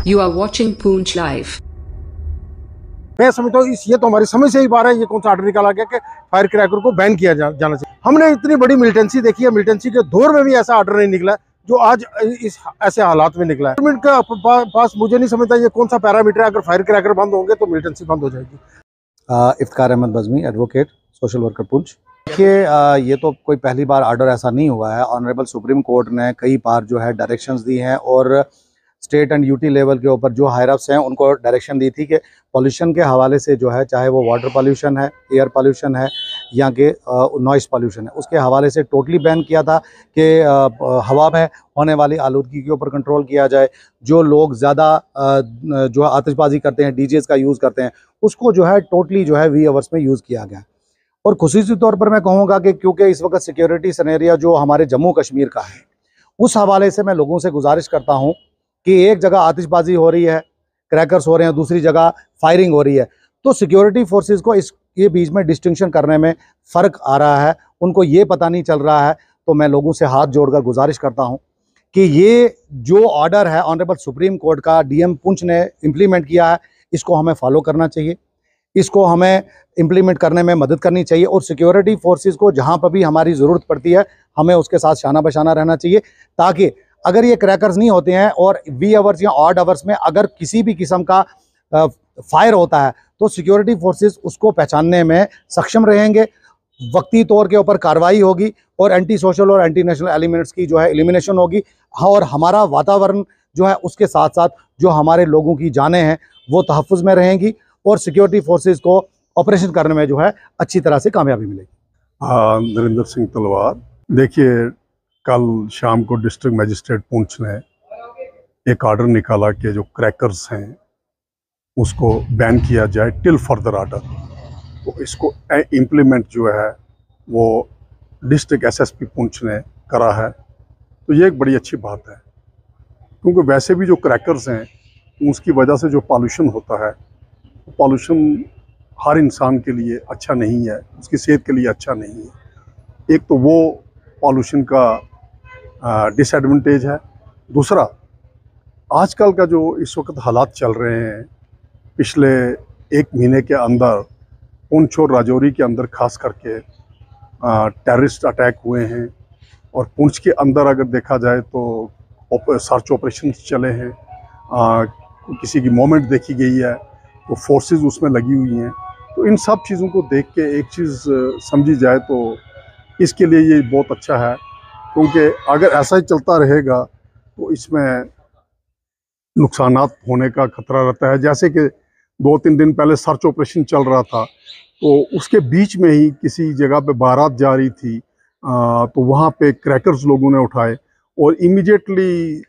You are watching Poonch Live. मैं समझता हूँ ये तो हमारी समझ से ही बाहर है। ये कौन सा आर्डर निकाला गया कि फायर क्रैकर को बैन किया जाना चाहिए। हमने इतनी बड़ी मिलिटेंसी देखी है, मिलिटेंसी के दौर में भी ऐसा आर्डर नहीं निकला जो आज इस ऐसे हालात में निकला है। गवर्नमेंट का पास मुझे नहीं समझता ये कौन सा पैरामीटर है। अगर फायर क्रैकर बंद होंगे तो मिलिटेंसी बंद हो जाएगी। Iftikhar Ahmed Bazmi, advocate, social worker Poonch. देखिए, ये तो कोई पहली बार आर्डर ऐसा नहीं हुआ है। ऑनरेबल सुप्रीम कोर्ट ने कई बार जो है डायरेक्शंस दी हैं और स्टेट एंड यूटी लेवल के ऊपर जो हायर अप्स हैं उनको डायरेक्शन दी थी कि पॉल्यूशन के हवाले से जो है, चाहे वो वाटर पॉल्यूशन है, एयर पॉल्यूशन है या कि नॉइस पॉल्यूशन है, उसके हवाले से टोटली बैन किया था कि हवा में होने वाली आलूदगी के ऊपर कंट्रोल किया जाए। जो लोग ज़्यादा जो है आतिशबाजी करते हैं, डीजेस का यूज़ करते हैं, उसको जो है टोटली जो है वी आवर्स में यूज़ किया गया। और खुसूसी तौर पर मैं कहूँगा कि क्योंकि इस वक्त सिक्योरिटी सिनेरियो जो हमारे जम्मू कश्मीर का है, उस हवाले से मैं लोगों से गुजारिश करता हूँ कि एक जगह आतिशबाजी हो रही है, क्रैकर्स हो रहे हैं, दूसरी जगह फायरिंग हो रही है, तो सिक्योरिटी फोर्सेस को इसके बीच में डिस्टिंक्शन करने में फ़र्क आ रहा है, उनको ये पता नहीं चल रहा है। तो मैं लोगों से हाथ जोड़कर गुजारिश करता हूँ कि ये जो ऑर्डर है ऑनरेबल सुप्रीम कोर्ट का डीएम पुंछ ने इम्प्लीमेंट किया है, इसको हमें फॉलो करना चाहिए, इसको हमें इम्प्लीमेंट करने में मदद करनी चाहिए। और सिक्योरिटी फोर्सेस को जहाँ पर भी हमारी ज़रूरत पड़ती है, हमें उसके साथ शाना बशाना रहना चाहिए, ताकि अगर ये क्रैकर्स नहीं होते हैं और वी आवर्स या ऑड आवर्स में अगर किसी भी किस्म का फायर होता है तो सिक्योरिटी फोर्सेस उसको पहचानने में सक्षम रहेंगे, वक्ती तौर के ऊपर कार्रवाई होगी और एंटी सोशल और एंटी नेशनल एलिमेंट्स की जो है एलिमिनेशन होगी। और हमारा वातावरण जो है उसके साथ साथ जो हमारे लोगों की जानें हैं वो तहफ़्फ़ुज़ में रहेंगी और सिक्योरिटी फोर्सेस को ऑपरेशन करने में जो है अच्छी तरह से कामयाबी मिलेगी। नरेंद्र सिंह तलवार। देखिए, कल शाम को डिस्ट्रिक्ट मजिस्ट्रेट पुंछ ने एक ऑर्डर निकाला कि जो क्रैकर्स हैं उसको बैन किया जाए टिल फर्दर ऑर्डर। तो इसको इम्प्लीमेंट जो है वो डिस्ट्रिक्ट एसएसपी पुंछ ने करा है। तो ये एक बड़ी अच्छी बात है, क्योंकि वैसे भी जो क्रैकर्स हैं उसकी वजह से जो पॉल्यूशन होता है, पॉल्यूशन हर इंसान के लिए अच्छा नहीं है, उसकी सेहत के लिए अच्छा नहीं है। एक तो वो पॉल्यूशन का डिसएडवांटेज है। दूसरा, आजकल का जो इस वक्त हालात चल रहे हैं, पिछले एक महीने के अंदर पुंछ और राजौरी के अंदर खास करके टेररिस्ट अटैक हुए हैं। और पुंछ के अंदर अगर देखा जाए तो सर्च ऑपरेशन चले हैं, किसी की मूवमेंट देखी गई है, तो फोर्सेस उसमें लगी हुई हैं। तो इन सब चीज़ों को देख के एक चीज़ समझी जाए तो इसके लिए ये बहुत अच्छा है, क्योंकि अगर ऐसा ही चलता रहेगा तो इसमें नुकसानात होने का खतरा रहता है। जैसे कि 2-3 दिन पहले सर्च ऑपरेशन चल रहा था, तो उसके बीच में ही किसी जगह पे बारात जा रही थी, तो वहाँ पे क्रैकर्स लोगों ने उठाए और इमीडिएटली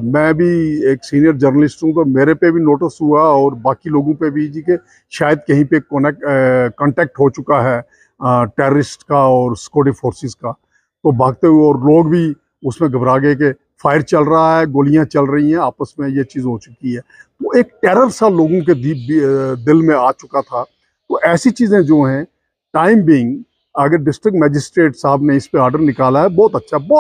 मैं भी एक सीनियर जर्नलिस्ट हूँ, तो मेरे पे भी नोटिस हुआ और बाकी लोगों पे भी जी कि शायद कहीं पे कांटेक्ट हो चुका है टेररिस्ट का और सिक्योरिटी फोर्सेस का। तो भागते हुए और लोग भी उसमें घबरा गए कि फायर चल रहा है, गोलियां चल रही हैं, आपस में ये चीज़ हो चुकी है। तो एक टेरर सा लोगों के दिल में आ चुका था। तो ऐसी चीज़ें जो हैं, टाइम बिंग अगर डिस्ट्रिक्ट मजिस्ट्रेट साहब ने इस पे ऑर्डर निकाला है, बहुत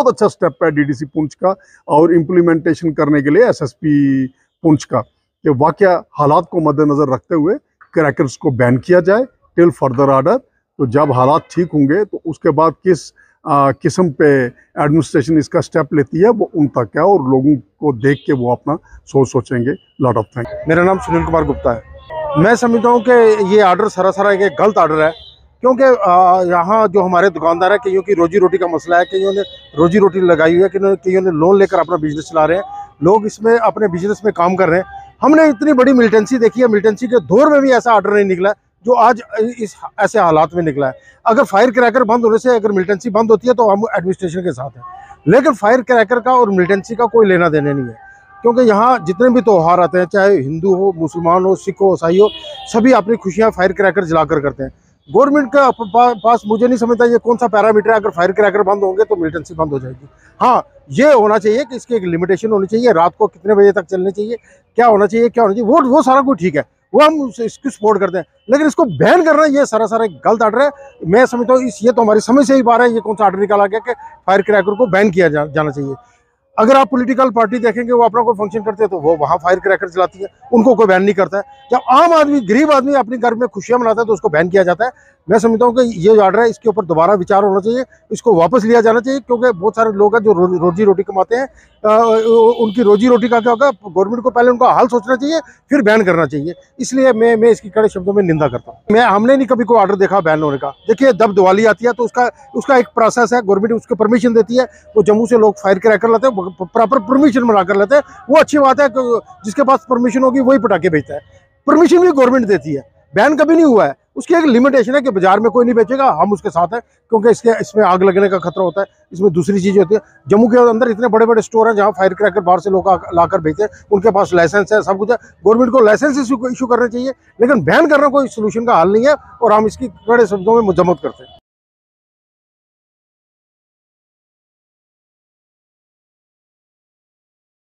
अच्छा स्टेप है डीडीसी पुंछ का और इम्प्लीमेंटेशन करने के लिए एसएसपी पुंछ का, कि वाकया हालात को मद्देनज़र रखते हुए क्रैकर्स को बैन किया जाए टिल फर्दर ऑर्डर। तो जब हालात ठीक होंगे तो उसके बाद किस किस्म पे एडमिनिस्ट्रेशन इसका स्टेप लेती है वो उन तक है, और लोगों को देख के वो अपना सोचेंगे। Lot of thank. मेरा नाम सुनील कुमार गुप्ता है। मैं समझता हूँ कि ये आर्डर सरासर एक गलत आर्डर है, क्योंकि यहाँ जो हमारे दुकानदार है, कईयों की रोजी रोटी का मसला है, कईयों ने रोजी रोटी लगाई हुई है, कईयों ने लोन लेकर अपना बिजनेस चला रहे हैं, लोग इसमें अपने बिजनेस में काम कर रहे हैं। हमने इतनी बड़ी मिलिटेंसी देखी है, मिलिटेंसी के दौर में भी ऐसा आर्डर नहीं निकला जो आज इस ऐसे हालात में निकला है। अगर फायर क्रैकर बंद होने से अगर मिलिटेंसी बंद होती है तो हम एडमिनिस्ट्रेशन के साथ हैं, लेकिन फायर क्रैकर का और मिलिटेंसी का कोई लेना देना नहीं है, क्योंकि यहाँ जितने भी त्यौहार आते हैं, चाहे हिंदू हो, मुसलमान हो, सिख हो, ईसाई हो, सभी अपनी खुशियाँ फायर क्रैकर जलाकर करते हैं। गवर्नमेंट का पास मुझे नहीं समझता ये कौन सा पैरामीटर है। अगर फायर क्रैकर बंद होंगे तो मिलिटेंसी बंद हो जाएगी। हाँ, ये होना चाहिए कि इसकी एक लिमिटेशन होनी चाहिए, रात को कितने बजे तक चलनी चाहिए, क्या होना चाहिए, वो सारा कुछ ठीक है, वो हम इसकी सपोर्ट करते हैं। लेकिन इसको बैन करना ये सरासर एक गलत आर्डर है। मैं समझता हूँ ये तो हमारी समझ से ही बाहर है। ये कौन सा आर्डर निकाला गया कि फायर क्रैकर को बैन किया जाना चाहिए। अगर आप पॉलिटिकल पार्टी देखेंगे वो अपना कोई फंक्शन करते हैं तो वो वहाँ फायर क्रैकर चलाती है, उनको कोई बैन नहीं करता है। जब आम आदमी गरीब आदमी अपने घर में खुशियां मनाता है तो उसको बैन किया जाता है। मैं समझता हूँ कि ये जो ऑर्डर है इसके ऊपर दोबारा विचार होना चाहिए, इसको वापस लिया जाना चाहिए, क्योंकि बहुत सारे लोग हैं जो रोजी रोटी कमाते हैं। उनकी रोजी रोटी का क्या होगा, गवर्नमेंट को पहले उनका हाल सोचना चाहिए फिर बैन करना चाहिए। इसलिए मैं इसकी कड़े शब्दों में निंदा करता हूँ। हमने नहीं कभी कोई ऑर्डर देखा बैन होने का। देखिए जब दिवाली आती है तो उसका एक प्रोसेस है, गवर्नमेंट उसको परमिशन देती है। वो जम्मू से लोग फायर क्रैकर लाते हैं, प्रॉपर परमिशन बना कर लेते हैं, वो अच्छी बात है। जिसके पास परमिशन होगी वही पटाखे बेचता है, परमिशन भी गवर्नमेंट देती है। बैन कभी नहीं हुआ है, उसकी एक लिमिटेशन है कि बाजार में कोई नहीं बेचेगा, हम उसके साथ हैं, क्योंकि इसमें आग लगने का खतरा होता है। इसमें दूसरी चीज़ होती है, जम्मू के अंदर इतने बड़े बड़े स्टोर हैं जहाँ फायर क्रैकर बाहर से लोग लाकर बेचते हैं, उनके पास लाइसेंस है, सब कुछ है। गवर्नमेंट को लाइसेंस इशू करना चाहिए, लेकिन बैन करना कोई सोल्यूशन का हल नहीं है, और हम इसकी कड़े शब्दों में मजम्मत करते हैं।